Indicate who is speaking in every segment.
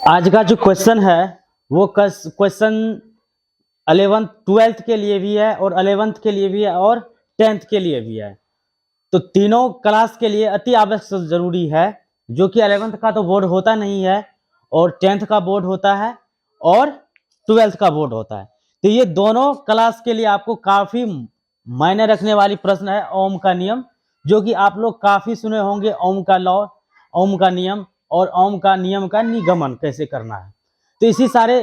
Speaker 1: आज का जो क्वेश्चन है वो क्वेश्चन 11th 12th के लिए भी है और 11th के लिए भी है और 10th के लिए भी है। तो तीनों क्लास के लिए अति आवश्यक जरूरी है, जो कि 11th का तो बोर्ड होता नहीं है और 10th का बोर्ड होता है और 12th का बोर्ड होता है। तो ये दोनों क्लास के लिए आपको काफी मायने रखने वाली प्रश्न है ओम का नियम, जो कि आप लोग काफी सुने होंगे। ओम का लॉ, ओम का नियम और ओम का नियम का निगमन कैसे करना है। तो इसी सारे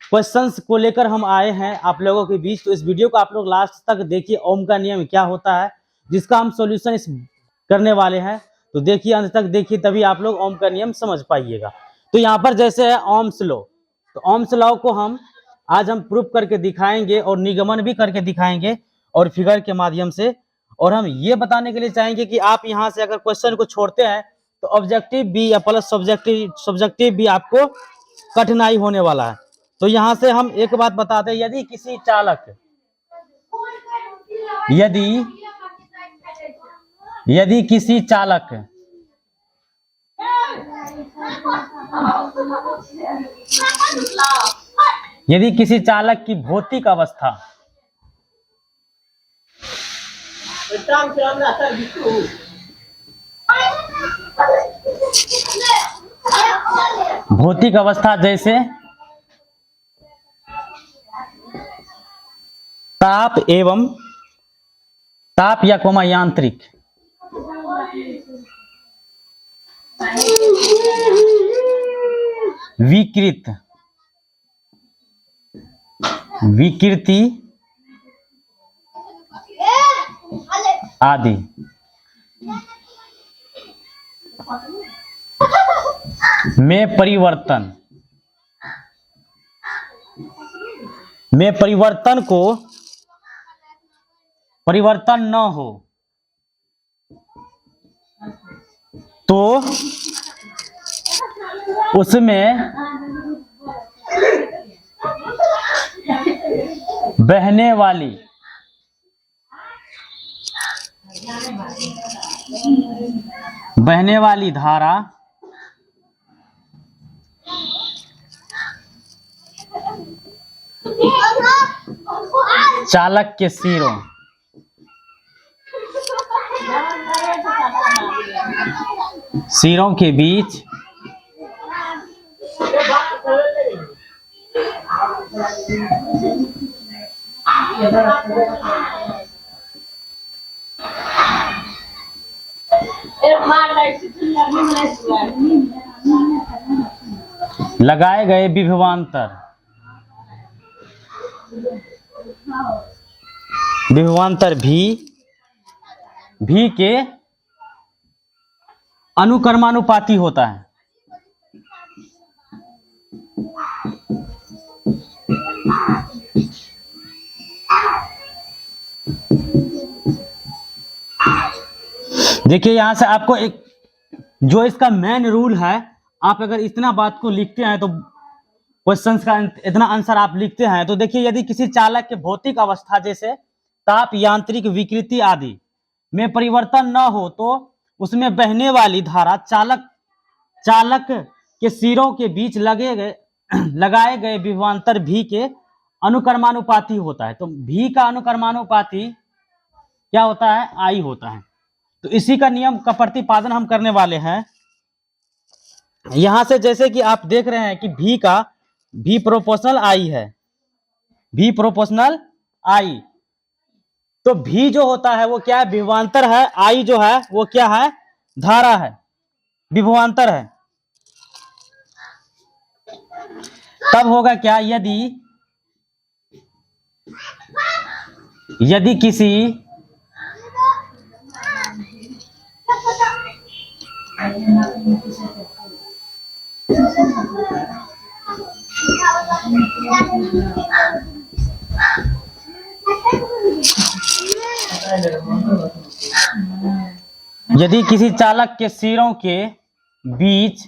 Speaker 1: क्वेश्चंस को लेकर हम आए हैं आप लोगों के बीच। तो इस वीडियो को आप लोग लास्ट तक देखिए, ओम का नियम क्या होता है, जिसका हम सॉल्यूशन इस करने वाले हैं। तो देखिए, अंत तक देखिए, तभी आप लोग ओम का नियम समझ पाइएगा। तो यहाँ पर जैसे है ओम्स लॉ, तो ओम्स लॉ को हम आज प्रूफ करके दिखाएंगे और निगमन भी करके दिखाएंगे और फिगर के माध्यम से। और हम ये बताने के लिए चाहेंगे कि आप यहाँ से अगर क्वेश्चन को छोड़ते हैं तो ऑब्जेक्टिव भी या प्लस सब्जेक्टिव भी आपको कठिनाई होने वाला है। तो यहाँ से हम एक बात बताते हैं, यदि किसी चालक की भौतिक अवस्था जैसे ताप या कोमा यांत्रिक विकृति आदि में परिवर्तन न हो तो उसमें बहने वाली धारा चालक के सिरों के बीच लगाए गए विभवांतर भी के अनुक्रमानुपाती होता है। देखिए, यहां से आपको एक जो इसका मेन रूल है, आप अगर इतना बात को लिखते हैं तो क्वेश्चंस का इतना आंसर आप लिखते हैं तो देखिए, यदि किसी चालक के भौतिक अवस्था जैसे ताप, यांत्रिक विकृति आदि में परिवर्तन न हो तो उसमें बहने वाली धारा चालक के सिरों के बीच लगाए गए विभवांतर भी के अनुक्रमानुपाती होता है। तो भी का अनुक्रमानुपाती क्या होता है? आई होता है। तो इसी का नियम का प्रतिपादन हम करने वाले हैं। यहां से जैसे कि आप देख रहे हैं कि भी प्रोपोर्शनल आई है, भी प्रोपोर्शनल आई। तो भी जो होता है वो क्या है? विभवांतर है। आई जो है वो क्या है? धारा है, विभवांतर है। तब होगा क्या? यदि किसी चालक के सिरों के बीच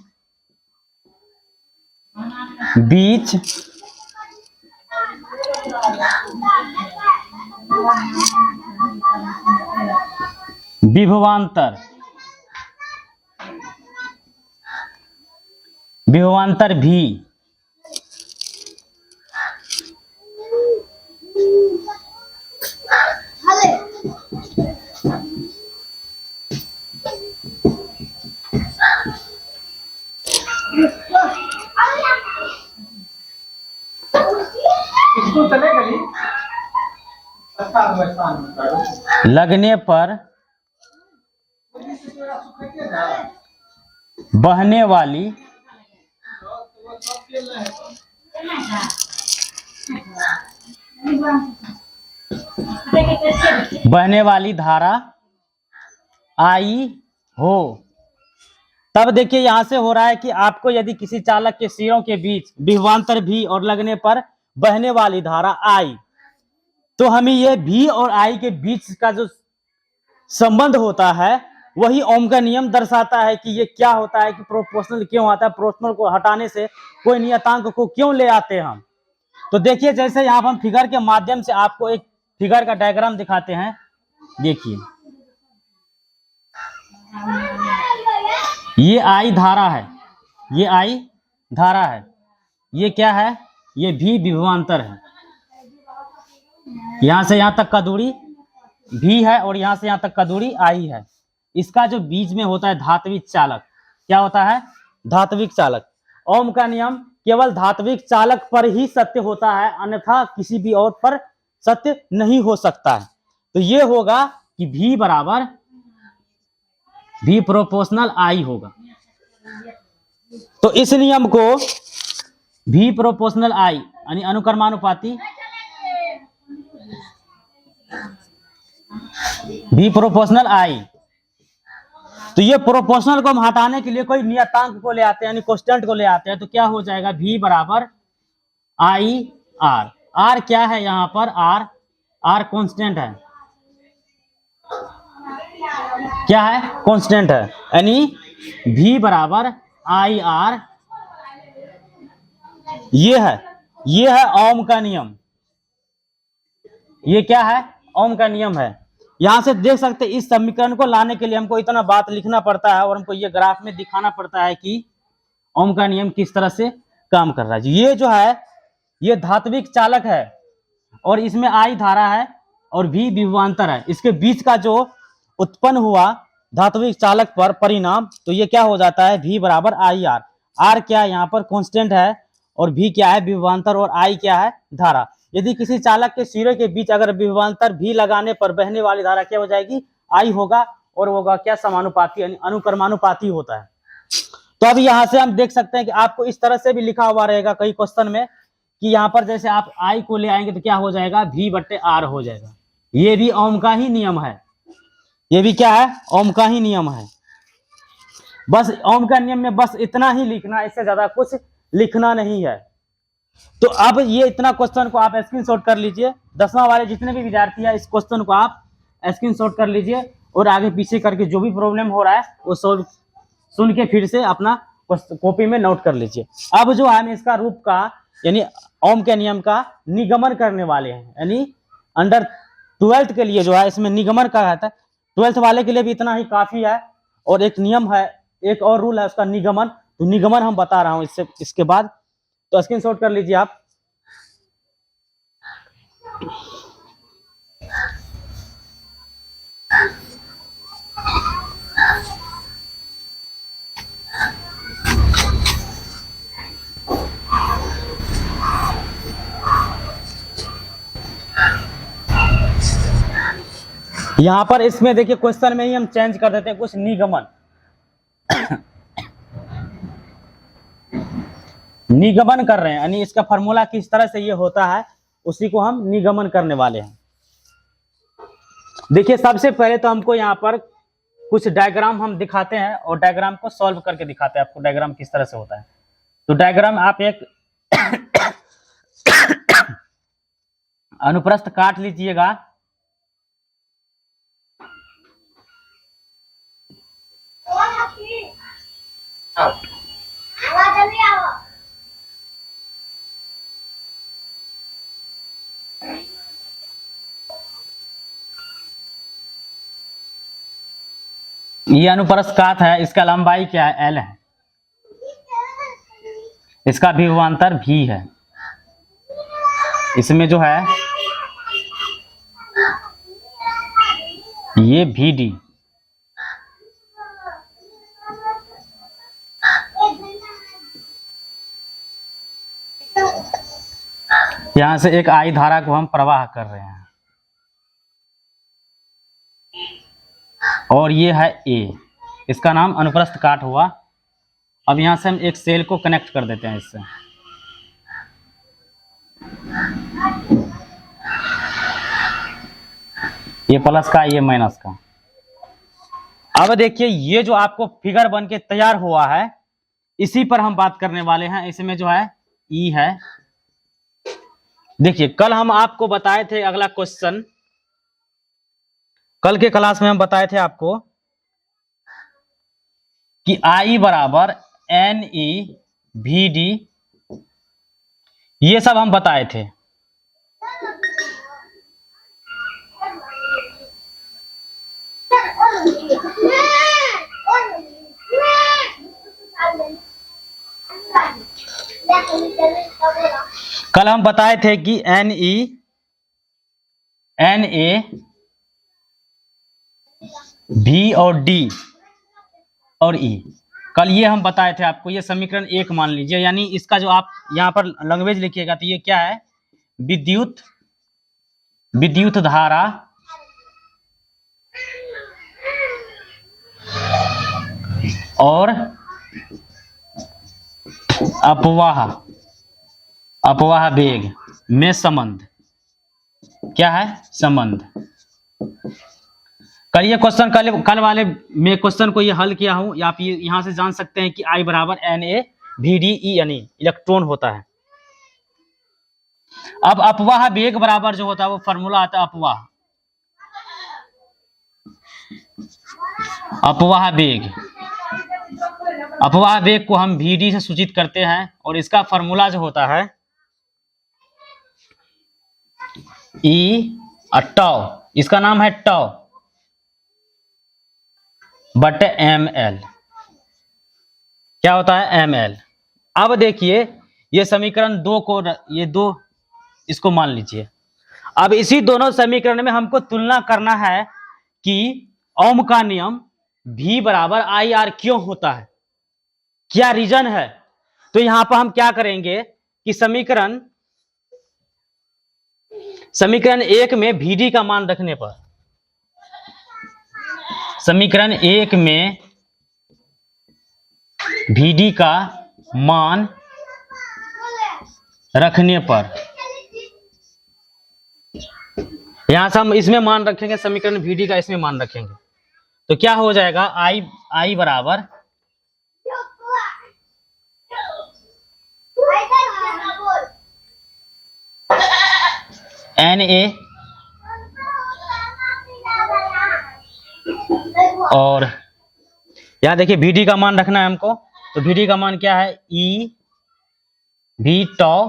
Speaker 1: विभवांतर, विभवांतर भी, लगने पर बहने वाली धारा आई हो। तब देखिए यहां से हो रहा है कि आपको यदि किसी चालक के सिरों के बीच विभवांतर भी और लगने पर बहने वाली धारा आई, तो हमें यह भी और आई के बीच का जो संबंध होता है वही ओम का नियम दर्शाता है कि ये क्या होता है कि प्रोपोर्शनल क्यों आता है, प्रोपोर्शनल को हटाने से कोई नियतांक को क्यों ले आते हैं हम। तो देखिए जैसे यहां पर हम फिगर के माध्यम से आपको एक फिगर का डायग्राम दिखाते हैं। देखिए ये आई धारा है, ये आई धारा है, ये क्या है, ये भी विभवांतर है। यहां से यहां तक का दूरी भी है और यहां से यहां तक का दूरी आई है। इसका जो बीच में होता है धात्विक चालक, क्या होता है, धात्विक चालक। ओम का नियम केवल धात्विक चालक पर ही सत्य होता है, अन्यथा किसी भी और पर सत्य नहीं हो सकता है। तो ये होगा कि भी बराबर भी प्रोपोर्शनल आई होगा। तो इस नियम को भी प्रोपोर्शनल आई यानी अनुक्रमानुपाती, भी प्रोपोर्शनल आई, तो ये प्रोपोर्शनल को हम हटाने के लिए कोई नियतांक को ले आते हैं यानी कांस्टेंट को ले आते हैं। तो क्या हो जाएगा, भी बराबर आई आर। आर क्या है यहां पर, आर कांस्टेंट है, क्या है, कांस्टेंट है, यानी भी बराबर आई आर। ये है ओम का नियम, ये क्या है, ओम का नियम है। यहां से देख सकते हैं इस समीकरण को लाने के लिए हमको इतना बात लिखना पड़ता है और हमको ये ग्राफ में दिखाना पड़ता है कि ओम का नियम किस तरह से काम कर रहा है। ये जो है ये धात्विक चालक है और इसमें आई धारा है और भी विभवांतर है। इसके बीच का जो उत्पन्न हुआ धात्विक चालक पर परिणाम, तो ये क्या हो जाता है, भी बराबर आई आर। आर क्या है यहाँ पर कांस्टेंट है और भी क्या है, विभवांतर, और आई क्या है, धारा। यदि किसी चालक के सिरे के बीच अगर विभवांतर भी लगाने पर बहने वाली धारा क्या हो जाएगी, आई होगा, और होगा क्या, समानुपाती यानी अनुक्रमानुपाती होता है। तो अब यहां से हम देख सकते हैं कि आपको इस तरह से भी लिखा हुआ रहेगा कई क्वेश्चन में कि यहाँ पर जैसे आप आई को ले आएंगे तो क्या हो जाएगा, भी बट्टे आर हो जाएगा। ये भी ओम का ही नियम है, ये भी क्या है, ओम का ही नियम है। बस ओम का नियम में बस इतना ही लिखना, इससे ज्यादा कुछ लिखना नहीं है। तो अब ये इतना क्वेश्चन को आप स्क्रीनशॉट कर लीजिए। 10वां वाले जितने भी विद्यार्थी है इस क्वेश्चन को आप स्क्रीनशॉट कर लीजिए और आगे पीछे करके जो भी प्रॉब्लम हो रहा है वो सोल्व सुन के फिर से अपना कॉपी में नोट कर लीजिए। अब जो है हम इसका रूप का यानी ओम के नियम का निगमन करने वाले हैं, यानी अंडर 12th के लिए जो है इसमें निगमन का रहता है। 12th वाले के लिए भी इतना ही काफी है। और एक नियम है, एक और रूल है उसका, निगमन। तो निगमन हम बता रहा हूं इसके बाद, तो स्क्रीनशॉट कर लीजिए आप। यहां पर इसमें देखिए क्वेश्चन में ही हम चेंज कर देते हैं कुछ, निगमन निगमन कर रहे हैं, यानी इसका फॉर्मूला किस तरह से ये होता है उसी को हम निगमन करने वाले हैं। देखिए सबसे पहले तो हमको यहाँ पर कुछ डायग्राम हम दिखाते हैं और डायग्राम को सॉल्व करके दिखाते हैं आपको डायग्राम किस तरह से होता है। तो डायग्राम आप एक अनुप्रस्थ काट लीजिएगा। ये अनुप्रस्थ काट है, इसका लंबाई क्या है, एल है, इसका विभवांतर भी है, इसमें जो है ये भी डी, यहां से एक आई धारा को हम प्रवाह कर रहे हैं, और ये है ए, इसका नाम अनुप्रस्थ काट हुआ। अब यहां से हम एक सेल को कनेक्ट कर देते हैं इससे, ये प्लस का, ये माइनस का। अब देखिए ये जो आपको फिगर बन के तैयार हुआ है, इसी पर हम बात करने वाले हैं। इसमें जो है ई है। देखिए कल हम आपको बताए थे, अगला क्वेश्चन कल के क्लास में हम बताए थे आपको कि आई बराबर एन ई भी डी, ये सब हम बताए थे। कल हम बताए थे कि एन ए भी और डी और ई, कल ये हम बताए थे आपको। ये समीकरण एक मान लीजिए, यानी इसका जो आप यहां पर लैंग्वेज लिखिएगा तो ये क्या है, विद्युत धारा और अपवाह वेग में संबंध, क्या है, संबंध। कल ये क्वेश्चन कल वाले में क्वेश्चन को ये हल किया हूं, आप ये यहां से जान सकते हैं कि आई बराबर एन ए भी डी ई, यानी इलेक्ट्रॉन होता है। अब अपवाह वेग बराबर जो होता है वो फॉर्मूला आता है अपवाह वेग को हम भी डी से सूचित करते हैं, और इसका फॉर्मूला जो होता है ई टाउ, इसका नाम है टाउ बटे एम एल, क्या होता है, एम एल। अब देखिए ये समीकरण दो को, ये दो इसको मान लीजिए। अब इसी दोनों समीकरण में हमको तुलना करना है कि ओम का नियम V बराबर आई आर क्यों होता है, क्या रीजन है। तो यहां पर हम क्या करेंगे कि समीकरण एक में VD का मान रखने पर, समीकरण एक में VD का मान रखने पर, यहां से हम इसमें मान रखेंगे, समीकरण VD का इसमें मान रखेंगे, तो क्या हो जाएगा, आई बराबर एन ए, और यहां देखिए VD का मान रखना है हमको, तो VD का मान क्या है, ई भी टाउ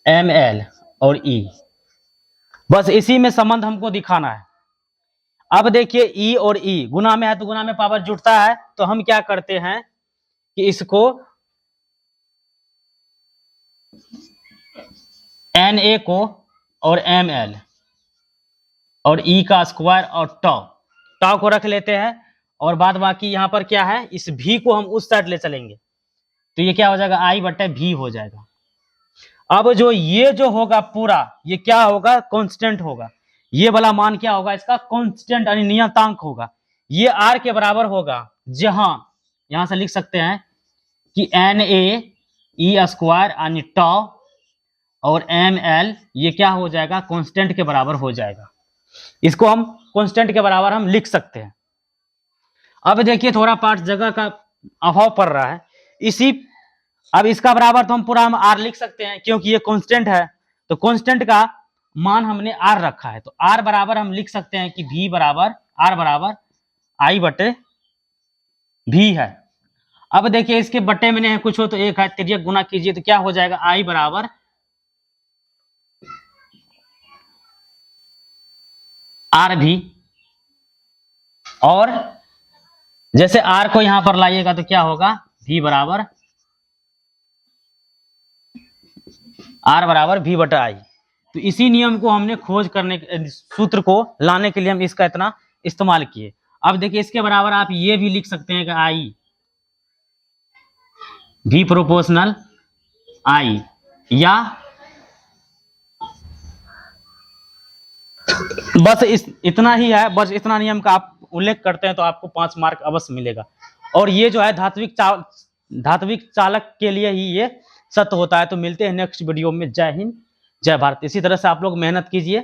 Speaker 1: एम एल और ई, बस इसी में संबंध हमको दिखाना है। अब देखिए ई और ई गुना में है, तो गुना में पावर जुटता है, तो हम क्या करते हैं कि इसको एन ए को और एम एल और ई का स्क्वायर और टाउ को रख लेते हैं, और बाद बाकी यहां पर क्या है, इस भी को हम उस साइड ले चलेंगे, तो ये क्या हो जाएगा, आई बटे भी हो जाएगा। अब जो ये जो होगा पूरा, ये क्या होगा, कांस्टेंट होगा, ये वाला मान क्या होगा, इसका कांस्टेंट यानी नियतांक होगा, ये आर के बराबर होगा, जहां यहां से लिख सकते हैं कि एन ए ई स्क्वायर यानी टाउ और एम एल ये क्या हो जाएगा, कांस्टेंट के बराबर हो जाएगा, इसको हम कांस्टेंट के बराबर हम लिख सकते हैं। अब देखिए थोड़ा पार्ट जगह का अभाव पड़ रहा है, अब इसका बराबर तो हम पूरा हम आर लिख सकते हैं, क्योंकि ये कांस्टेंट है, तो कांस्टेंट का मान हमने आर रखा है, तो आर बराबर हम लिख सकते हैं कि भी बराबर आर बराबर आई बटे भी है। अब देखिए इसके बट्टे में नहीं कुछ हो तो एक है, तिर्यक गुना कीजिए तो क्या हो जाएगा, आई बराबर आर भी और जैसे आर को यहां पर लाइएगा तो क्या होगा, V बराबर आर बराबर V बटा आई। तो इसी नियम को हमने खोज करने सूत्र को लाने के लिए हम इसका इतना इस्तेमाल किए। अब देखिए इसके बराबर आप ये भी लिख सकते हैं कि आई V प्रोपोर्शनल आई, या बस इतना ही है, बस इतना नियम का आप उल्लेख करते हैं तो आपको 5 मार्क अवश्य मिलेगा। और ये जो है धात्विक चालक के लिए ही ये सत्य होता है। तो मिलते हैं नेक्स्ट वीडियो में। जय हिंद, जय भारत। इसी तरह से आप लोग मेहनत कीजिए।